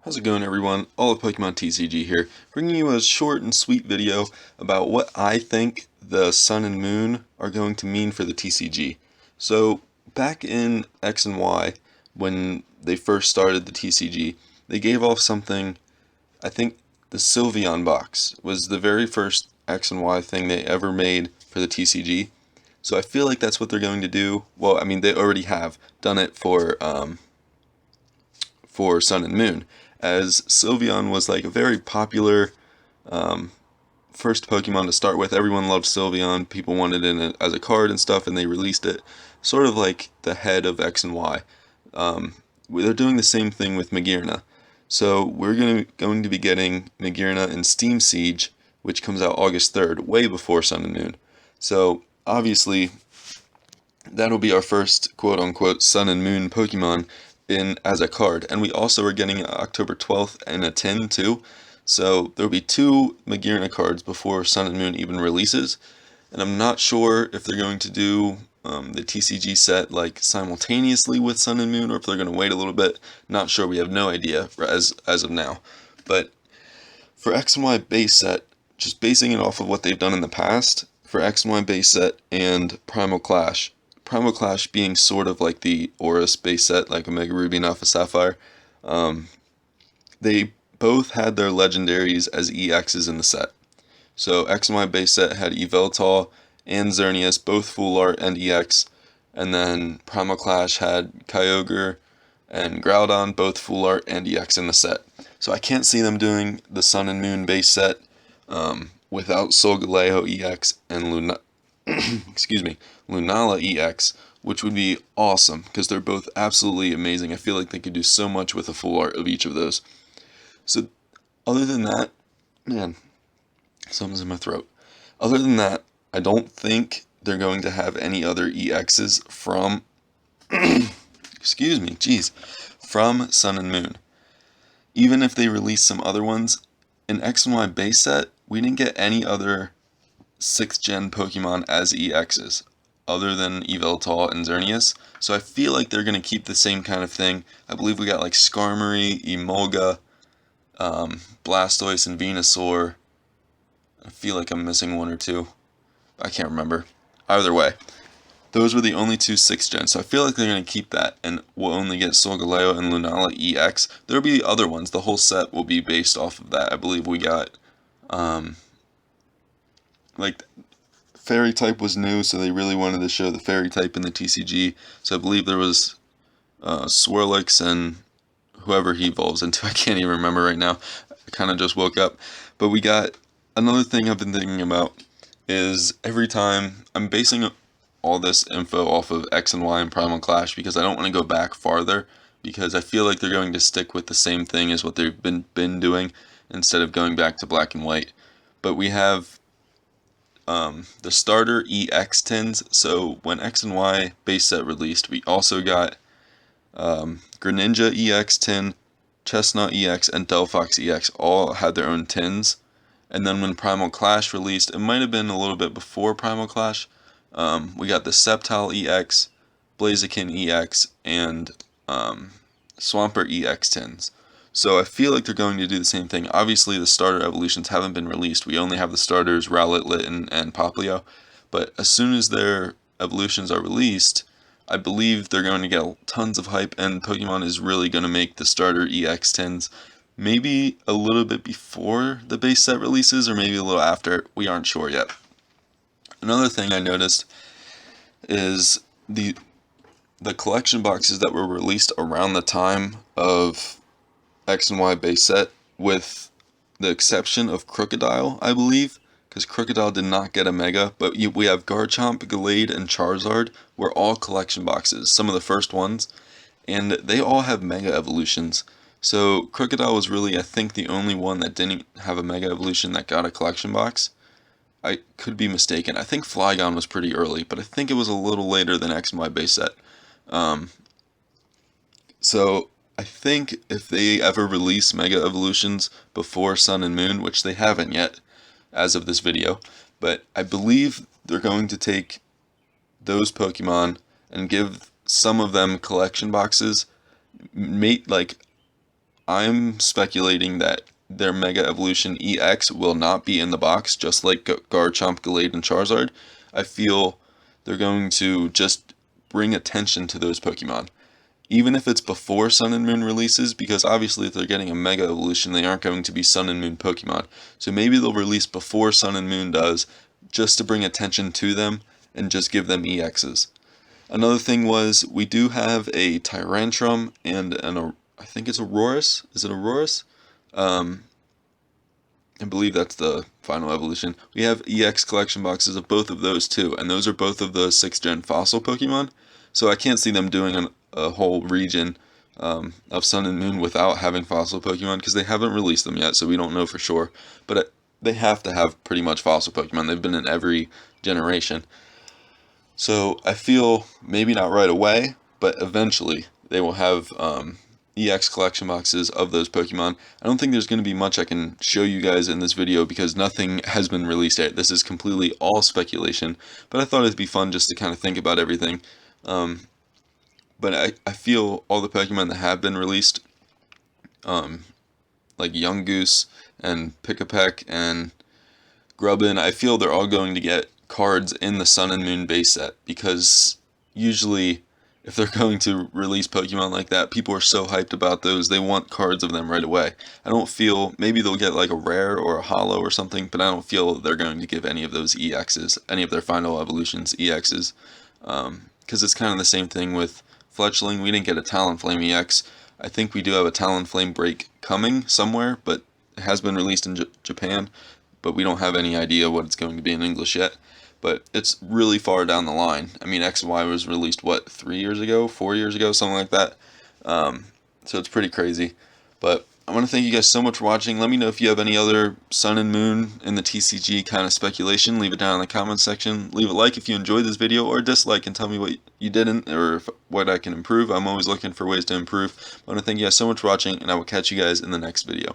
How's it going, everyone? AllofPokemonTCG here, bringing you a short and sweet video about what I think the Sun and Moon are going to mean for the TCG. So, back in X and Y, when they first started the TCG, they gave off something. I think the Sylveon box was the very first X and Y thing they ever made for the TCG. So I feel like that's what they're going to do. Well, I mean, they already have done it for Sun and Moon, as Sylveon was like a very popular first Pokemon to start with. Everyone loved Sylveon. People wanted it as a card and stuff, and they released it sort of like the head of X and Y. They're doing the same thing with Magearna. So we're going to be getting Magearna in Steam Siege, which comes out August 3rd, way before Sun and Moon. So obviously that'll be our first quote-unquote Sun and Moon Pokemon in as a card. And we also are getting October 12th in a tin too. So there'll be two Magearna cards before Sun and Moon even releases. And I'm not sure if they're going to do the TCG set like simultaneously with Sun and Moon, or if they're going to wait a little bit. Not sure. We have no idea as of now. But for X and Y base set, just basing it off of what they've done in the past, for X and Y base set and Primal Clash being sort of like the Aurus base set, like Omega Ruby and Alpha Sapphire, they both had their legendaries as EXs in the set. So X and Y base set had Yveltal and Xerneas, both full art and EX, and then Primal Clash had Kyogre and Groudon, both full art and EX in the set. So I can't see them doing the Sun and Moon base set without Solgaleo EX and Lunala EX, which would be awesome because they're both absolutely amazing. I feel like they could do so much with a full art of each of those. So other than that, man, something's in my throat. Other than that, I don't think they're going to have any other EXs from from Sun and Moon. Even if they release some other ones, in X and Y base set, we didn't get any other 6th gen Pokemon as EXs other than Yveltal and Xerneas. So I feel like they're going to keep the same kind of thing. I believe we got like Skarmory, Emolga, Blastoise, and Venusaur. I feel like I'm missing one or two. I can't remember. Either way, those were the only two 6th gen, so I feel like they're going to keep that, and we'll only get Solgaleo and Lunala EX. There'll be other ones. The whole set will be based off of that. I believe we got, like, Fairy type was new, so they really wanted to show the Fairy type in the TCG. So I believe there was Swirlix and whoever he evolves into. I can't even remember right now. I kind of just woke up. But we got another thing I've been thinking about is every time I'm basing all this info off of X and Y and Primal Clash because I don't want to go back farther, because I feel like they're going to stick with the same thing as what they've been doing instead of going back to black and white. But we have the starter EX tins. So when X and Y base set released, we also got Greninja EX tin, Chestnut EX, and Delphox EX all had their own tins. And then when Primal Clash released, it might have been a little bit before Primal Clash, we got the Sceptile EX, Blaziken EX, and Swampert EX tins. So I feel like they're going to do the same thing. Obviously, the starter evolutions haven't been released. We only have the starters, Rowlet, Litten, and Popplio. But as soon as their evolutions are released, I believe they're going to get tons of hype, and Pokemon is really going to make the starter EX tins maybe a little bit before the base set releases, or maybe a little after. We aren't sure yet. Another thing I noticed is the collection boxes that were released around the time of X and Y base set, with the exception of Crocodile, I believe, because Crocodile did not get a Mega, but we have Garchomp, Gallade, and Charizard were all collection boxes, some of the first ones, and they all have Mega evolutions. So Crocodile was really, I think, the only one that didn't have a Mega evolution that got a collection box. I could be mistaken. I think Flygon was pretty early, but I think it was a little later than X and Y base set. So I think if they ever release Mega Evolutions before Sun and Moon, which they haven't yet as of this video, but I believe they're going to take those Pokemon and give some of them collection boxes, like, I'm speculating that their Mega Evolution EX will not be in the box, just like Garchomp, Gallade, and Charizard. I feel they're going to just bring attention to those Pokemon, even if it's before Sun and Moon releases, because obviously if they're getting a Mega Evolution, they aren't going to be Sun and Moon Pokemon. So maybe they'll release before Sun and Moon does, just to bring attention to them and just give them EXs. Another thing was, we do have a Tyrantrum and I think it's Aurorus. Is it Aurorus? Um, I believe that's the final evolution. We have EX collection boxes of both of those too, and those are both of the 6th gen fossil Pokemon. So I can't see them doing a whole region of Sun and Moon without having fossil Pokemon, because they haven't released them yet, so we don't know for sure. But they have to have pretty much fossil Pokemon. They've been in every generation. So I feel maybe not right away, but eventually they will have EX collection boxes of those Pokemon. I don't think there's going to be much I can show you guys in this video because nothing has been released yet. This is completely all speculation, but I thought it'd be fun just to kind of think about everything. But I feel all the Pokemon that have been released, like Young Goose and Pick-a-Peck and Grubbin, I feel they're all going to get cards in the Sun and Moon base set, because usually if they're going to release Pokemon like that, people are so hyped about those, they want cards of them right away. I don't feel, maybe they'll get like a rare or a holo or something, but I don't feel they're going to give any of those EXs, any of their final evolutions EXs, because it's kind of the same thing with Fletchling. We didn't get a Talonflame EX. I think we do have a Talonflame break coming somewhere, but it has been released in Japan, but we don't have any idea what it's going to be in English yet. But it's really far down the line. I mean, X and Y was released, what, 3 years ago, 4 years ago, something like that. So it's pretty crazy. But I want to thank you guys so much for watching. Let me know if you have any other Sun and Moon in the TCG kind of speculation. Leave it down in the comments section. Leave a like if you enjoyed this video, or a dislike and tell me what you didn't, or what I can improve. I'm always looking for ways to improve. I want to thank you guys so much for watching, and I will catch you guys in the next video.